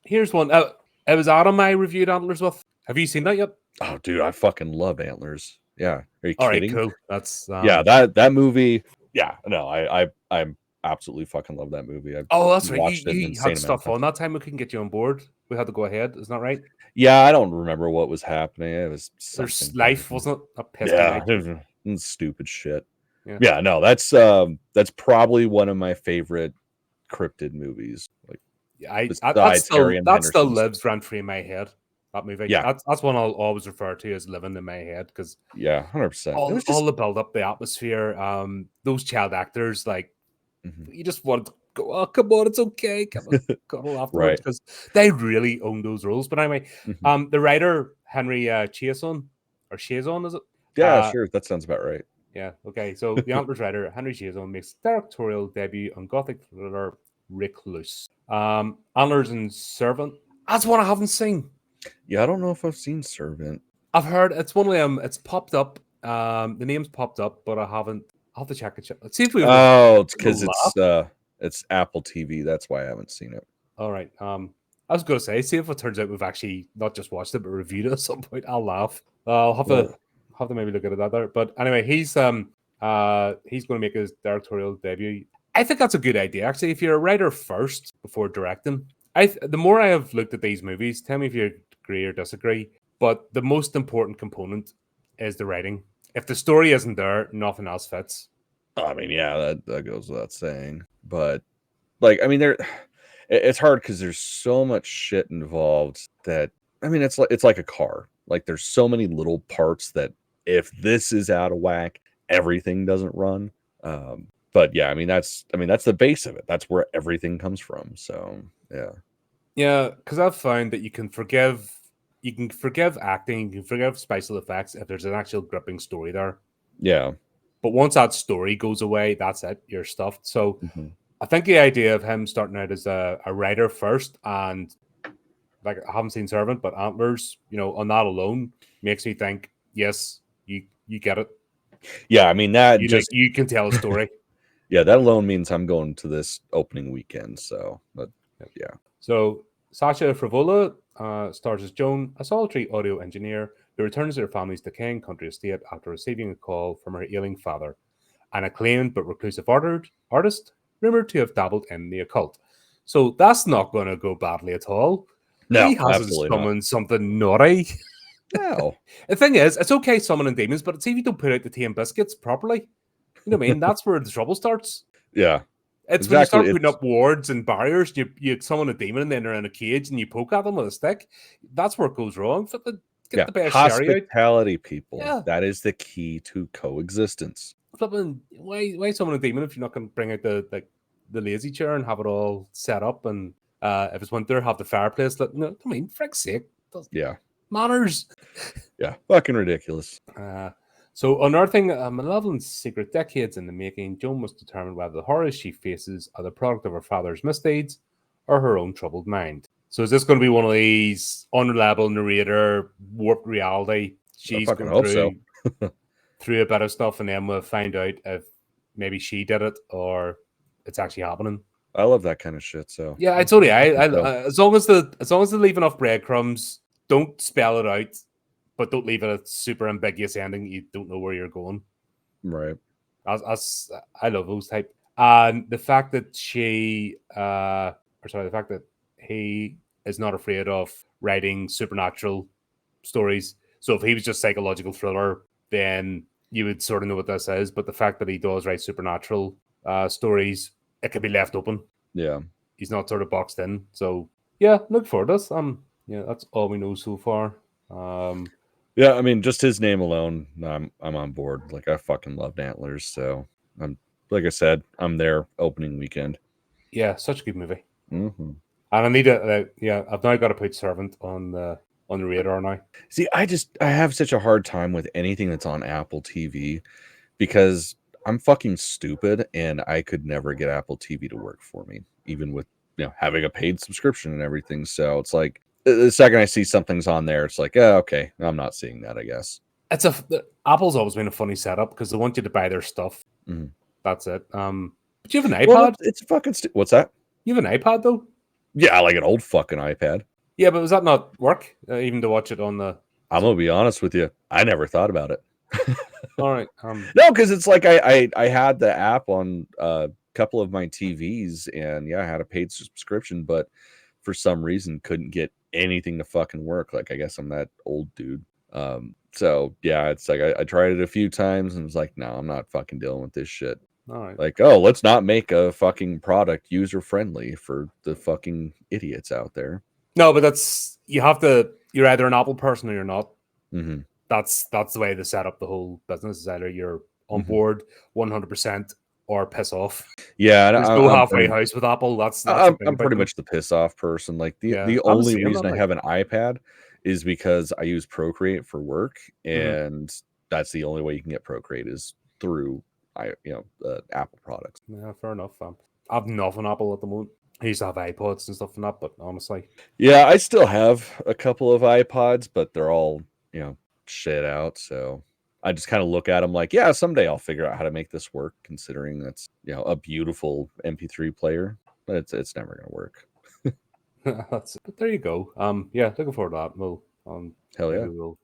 Here's one. It was Adam I reviewed Antlers with. Have you seen that yet? Oh, dude, I fucking love Antlers. Yeah, are you All right, kidding? cool. That's Yeah, that movie. Yeah, no, I'm absolutely fucking love that movie. I've that's right. watched it an You had insane amount of stuff times. on that time. We couldn't get you on board. We had to go ahead. Isn't that right? Yeah, I don't remember what was happening. It was There's something. life, wasn't it? A pesky Yeah, life. stupid shit. Yeah. Yeah, no, that's probably one of my favorite cryptid movies. Like, besides Harry and the that still Hendersons. lives rent free in my head. That movie. Yeah, That's one I'll always refer to as living in my head because yeah, 100%. It was just all the build up, the atmosphere, those child actors, like you just want to go, oh come on, it's okay, come on, cuddle afterwards right. because they really own those roles. But anyway, the writer Henry Chaisson or Chaisson, is it? Yeah, sure, that sounds about right. Yeah, okay. So the Antlers writer Henry Chaisson makes directorial debut on Gothic thriller Recluse. Antlers and Servant. That's one I haven't seen. Yeah, I don't know if I've seen Servant. I've heard it's one of them. It's popped up. The name's popped up, but I haven't. I'll have to check it. Let's see if we. It's because it's Apple TV. That's why I haven't seen it. All right. I was going to say, see if it turns out we've actually not just watched it but reviewed it at some point. I'll laugh. I'll have to maybe look at it there. But anyway, he's going to make his directorial debut. I think that's a good idea. Actually, if you're a writer first before directing, the more I have looked at these movies, tell me if you agree or disagree. But the most important component is the writing. If the story isn't there, nothing else fits. I mean, yeah, that goes without saying. But like, I mean, it's hard because there's so much shit involved that, I mean, it's like a car. Like, there's so many little parts that if this is out of whack, everything doesn't run. But yeah, I mean that's the base of it. That's where everything comes from. So yeah, because I've found that you can forgive acting, you can forgive special effects if there's an actual gripping story there. Yeah. But once that story goes away, that's it. You're stuffed. So I think the idea of him starting out as a writer first, and like I haven't seen Servant, but Antlers, on that alone makes me think, yes, you get it. Yeah, I mean that you can tell a story. Yeah, that alone means I'm going to this opening weekend. So, but yeah. So Sasha Frivola stars as Joan, a solitary audio engineer who returns to her family's decaying country estate after receiving a call from her ailing father, an acclaimed but reclusive artist rumored to have dabbled in the occult. So that's not going to go badly at all. No, he hasn't summoned something naughty. No. The thing is, it's okay summoning demons, but see if you don't put out the tea and biscuits properly. You know what I mean? That's where the trouble starts. Yeah. It's when you start putting up wards and barriers, you summon a demon and then they're in a cage and you poke at them with a stick. That's where it goes wrong. Get the best hospitality, people. Yeah. That is the key to coexistence. Why summon a demon if you're not going to bring out the lazy chair and have it all set up? And if it's winter, have the fireplace. Frick's sake. Yeah. Manners. Yeah. Fucking ridiculous. So, unearthing a malevolent secret decades in the making, Joan must determine whether the horrors she faces are the product of her father's misdeeds or her own troubled mind. So, is this going to be one of these unreliable narrator, warped reality? She's going through a bit of stuff, and then we'll find out if maybe she did it or it's actually happening. I love that kind of shit. So yeah, I totally. As long as they leave enough breadcrumbs, don't spell it out. But don't leave it a super ambiguous ending. You don't know where you're going. Right. I love those type. And the fact that the fact that he is not afraid of writing supernatural stories. So if he was just psychological thriller, then you would sort of know what this is. But the fact that he does write supernatural stories, it could be left open. Yeah. He's not sort of boxed in. So yeah, look for this. That's all we know so far. Yeah, I mean, just his name alone, I'm on board. Like, I fucking loved Antlers, so like I said, I'm there opening weekend. Yeah, such a good movie. Mm-hmm. And I need I've now got to put Servant on the radar now. See, I have such a hard time with anything that's on Apple TV because I'm fucking stupid and I could never get Apple TV to work for me, even with having a paid subscription and everything. So it's like, the second I see something's on there, it's like, okay, I'm not seeing that, I guess. Apple's always been a funny setup because they want you to buy their stuff. Mm-hmm. That's it. But you have an iPad? Well, it's fucking what's that? You have an iPad, though? Yeah, like an old fucking iPad. Yeah, but was that not work? Even to watch it on the. I'm gonna be honest with you. I never thought about it. All right. No, because it's like I had the app on a couple of my TVs, and yeah, I had a paid subscription, but for some reason couldn't get anything to fucking work. Like I guess I'm that old dude. So yeah, it's like I tried it a few times and was like, no, I'm not fucking dealing with this shit. All right. Like, oh, let's not make a fucking product user friendly for the fucking idiots out there. No, but that's you have to. You're either an Apple person or you're not. Mm-hmm. That's the way they set up the whole business. Is either you're on Mm-hmm. board 100% or piss off. Yeah, There's no halfway house with Apple. That's the I'm thing about pretty them. much the piss off person. Like Yeah, the I'm the only same, reason I like- have an iPad is because I use Procreate for work, Mhm. and that's the only way you can get Procreate is through Apple products. Yeah, fair enough. I have nothing Apple at the moment. I used to have iPods and stuff and that, but honestly, Yeah, I still have a couple of iPods, but they're all shit out. So I just kind of look at them like, yeah, someday I'll figure out how to make this work. Considering that's a beautiful MP3 player, but it's never gonna work. but there you go. Yeah, looking forward to that. We'll Hell yeah. maybe we'll